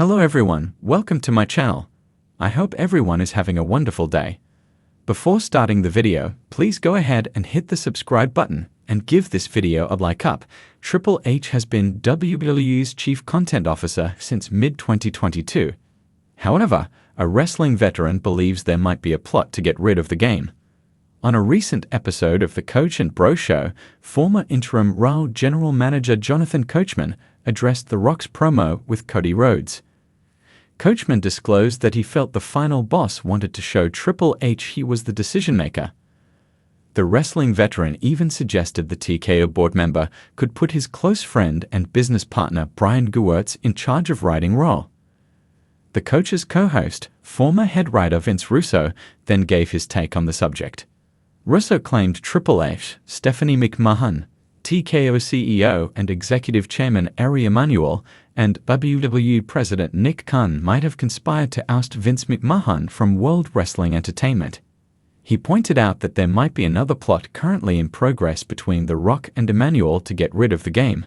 Hello everyone, welcome to my channel. I hope everyone is having a wonderful day. Before starting the video, please go ahead and hit the subscribe button and give this video a like up. Triple H has been WWE's Chief Content Officer since mid-2022. However, a wrestling veteran believes there might be a plot to get rid of the game. On a recent episode of the Coach and Bro Show, former interim Raw General Manager Jonathan Coachman addressed The Rock's promo with Cody Rhodes. Coachman disclosed that he felt the final boss wanted to show Triple H he was the decision-maker. The wrestling veteran even suggested the TKO board member could put his close friend and business partner Brian Gewirtz in charge of writing Raw. The Coach's co-host, former head writer Vince Russo, then gave his take on the subject. Russo claimed Triple H, Stephanie McMahon, TKO CEO and Executive Chairman Ari Emanuel, and WWE President Nick Khan might have conspired to oust Vince McMahon from World Wrestling Entertainment. He pointed out that there might be another plot currently in progress between The Rock and Emanuel to get rid of the game.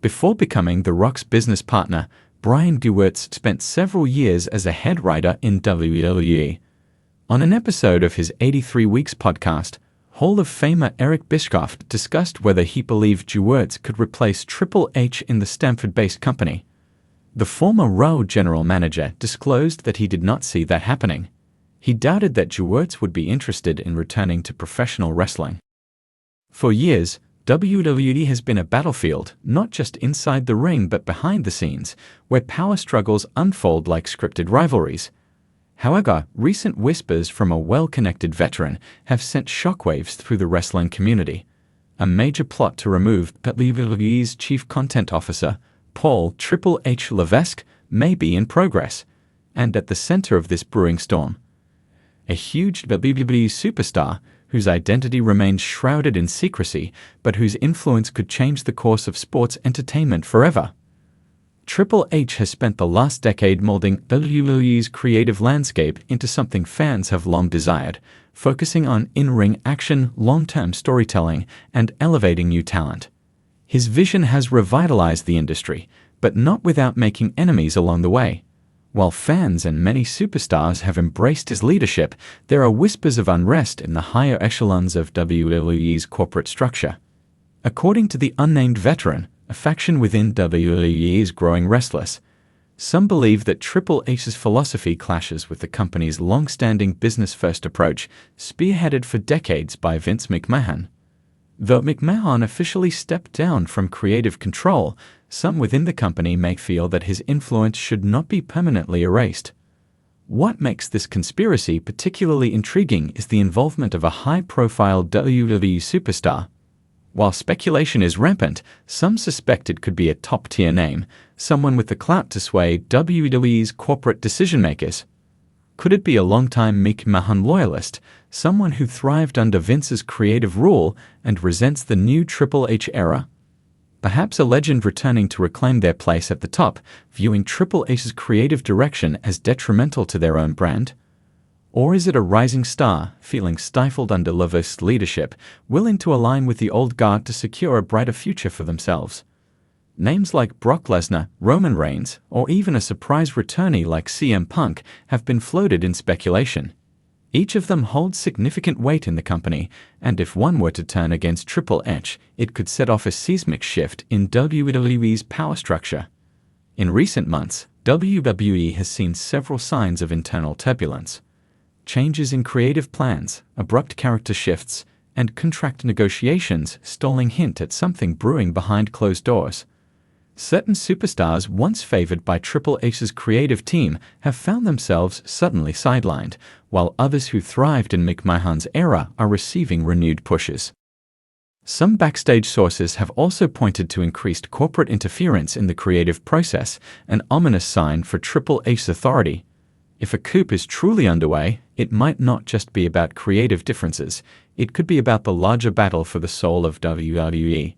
Before becoming The Rock's business partner, Brian Gewirtz spent several years as a head writer in WWE. On an episode of his 83 Weeks podcast, Hall of Famer Eric Bischoff discussed whether he believed Gewirtz could replace Triple H in the Stamford-based company. The former Raw general manager disclosed that he did not see that happening. He doubted that Gewirtz would be interested in returning to professional wrestling. For years, WWE has been a battlefield, not just inside the ring but behind the scenes, where power struggles unfold like scripted rivalries. However, recent whispers from a well-connected veteran have sent shockwaves through the wrestling community. A major plot to remove WWE's Chief Content Officer, Paul Triple H Levesque, may be in progress, and at the center of this brewing storm. A huge WWE superstar, whose identity remains shrouded in secrecy, but whose influence could change the course of sports entertainment forever. Triple H has spent the last decade molding WWE's creative landscape into something fans have long desired, focusing on in-ring action, long-term storytelling, and elevating new talent. His vision has revitalized the industry, but not without making enemies along the way. While fans and many superstars have embraced his leadership, there are whispers of unrest in the higher echelons of WWE's corporate structure. According to the unnamed veteran, a faction within WWE is growing restless. Some believe that Triple H's philosophy clashes with the company's long-standing business-first approach, spearheaded for decades by Vince McMahon. Though McMahon officially stepped down from creative control, some within the company may feel that his influence should not be permanently erased. What makes this conspiracy particularly intriguing is the involvement of a high-profile WWE superstar. While speculation is rampant, some suspect it could be a top-tier name, someone with the clout to sway WWE's corporate decision-makers. Could it be a longtime McMahon loyalist, someone who thrived under Vince's creative rule and resents the new Triple H era? Perhaps a legend returning to reclaim their place at the top, viewing Triple H's creative direction as detrimental to their own brand? Or is it a rising star, feeling stifled under Levesque's leadership, willing to align with the old guard to secure a brighter future for themselves? Names like Brock Lesnar, Roman Reigns, or even a surprise returnee like CM Punk have been floated in speculation. Each of them holds significant weight in the company, and if one were to turn against Triple H, it could set off a seismic shift in WWE's power structure. In recent months, WWE has seen several signs of internal turbulence. Changes in creative plans, abrupt character shifts, and contract negotiations stalling hint at something brewing behind closed doors. Certain superstars once favored by Triple H's creative team have found themselves suddenly sidelined, while others who thrived in McMahon's era are receiving renewed pushes. Some backstage sources have also pointed to increased corporate interference in the creative process, an ominous sign for Triple H's authority. If a coup is truly underway, it might not just be about creative differences, it could be about the larger battle for the soul of WWE.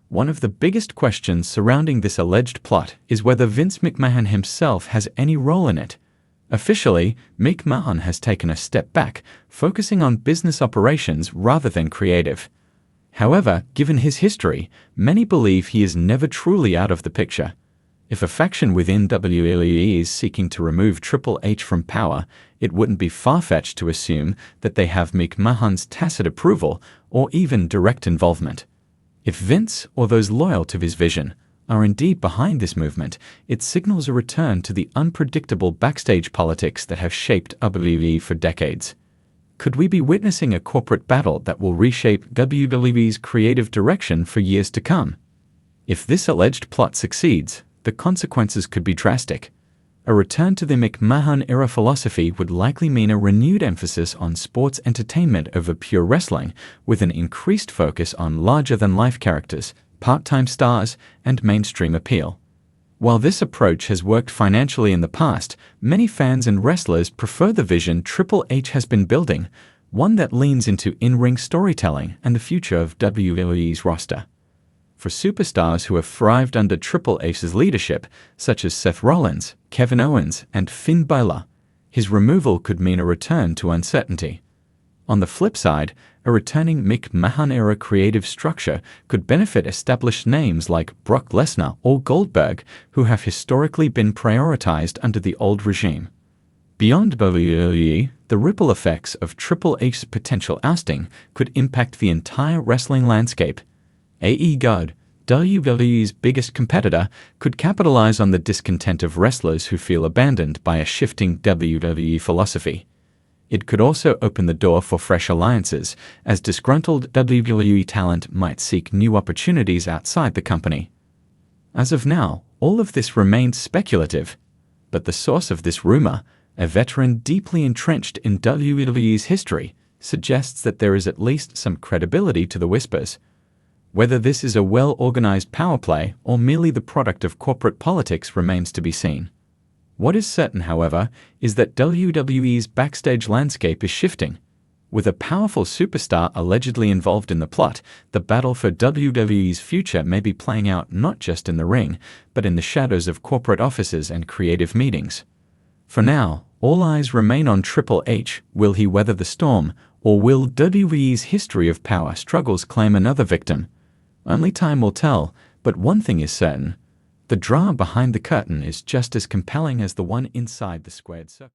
One of the biggest questions surrounding this alleged plot is whether Vince McMahon himself has any role in it. Officially, McMahon has taken a step back, focusing on business operations rather than creative. However, given his history, many believe he is never truly out of the picture. If a faction within WWE is seeking to remove Triple H from power, it wouldn't be far-fetched to assume that they have McMahon's tacit approval or even direct involvement. If Vince, or those loyal to his vision, are indeed behind this movement, it signals a return to the unpredictable backstage politics that have shaped WWE for decades. Could we be witnessing a corporate battle that will reshape WWE's creative direction for years to come? If this alleged plot succeeds, the consequences could be drastic. A return to the McMahon-era philosophy would likely mean a renewed emphasis on sports entertainment over pure wrestling, with an increased focus on larger-than-life characters, part-time stars, and mainstream appeal. While this approach has worked financially in the past, many fans and wrestlers prefer the vision Triple H has been building, one that leans into in-ring storytelling and the future of WWE's roster. For superstars who have thrived under Triple H's leadership, such as Seth Rollins, Kevin Owens, and Finn Balor, his removal could mean a return to uncertainty. On the flip side, a returning McMahon-era creative structure could benefit established names like Brock Lesnar or Goldberg, who have historically been prioritized under the old regime. Beyond WWE, the ripple effects of Triple H's potential ousting could impact the entire wrestling landscape. AEW, WWE's biggest competitor, could capitalize on the discontent of wrestlers who feel abandoned by a shifting WWE philosophy. It could also open the door for fresh alliances, as disgruntled WWE talent might seek new opportunities outside the company. As of now, all of this remains speculative, but the source of this rumor, a veteran deeply entrenched in WWE's history, suggests that there is at least some credibility to the whispers. Whether this is a well-organized power play or merely the product of corporate politics remains to be seen. What is certain, however, is that WWE's backstage landscape is shifting. With a powerful superstar allegedly involved in the plot, the battle for WWE's future may be playing out not just in the ring, but in the shadows of corporate offices and creative meetings. For now, all eyes remain on Triple H. Will he weather the storm, or will WWE's history of power struggles claim another victim? Only time will tell, but one thing is certain: the drama behind the curtain is just as compelling as the one inside the squared circle.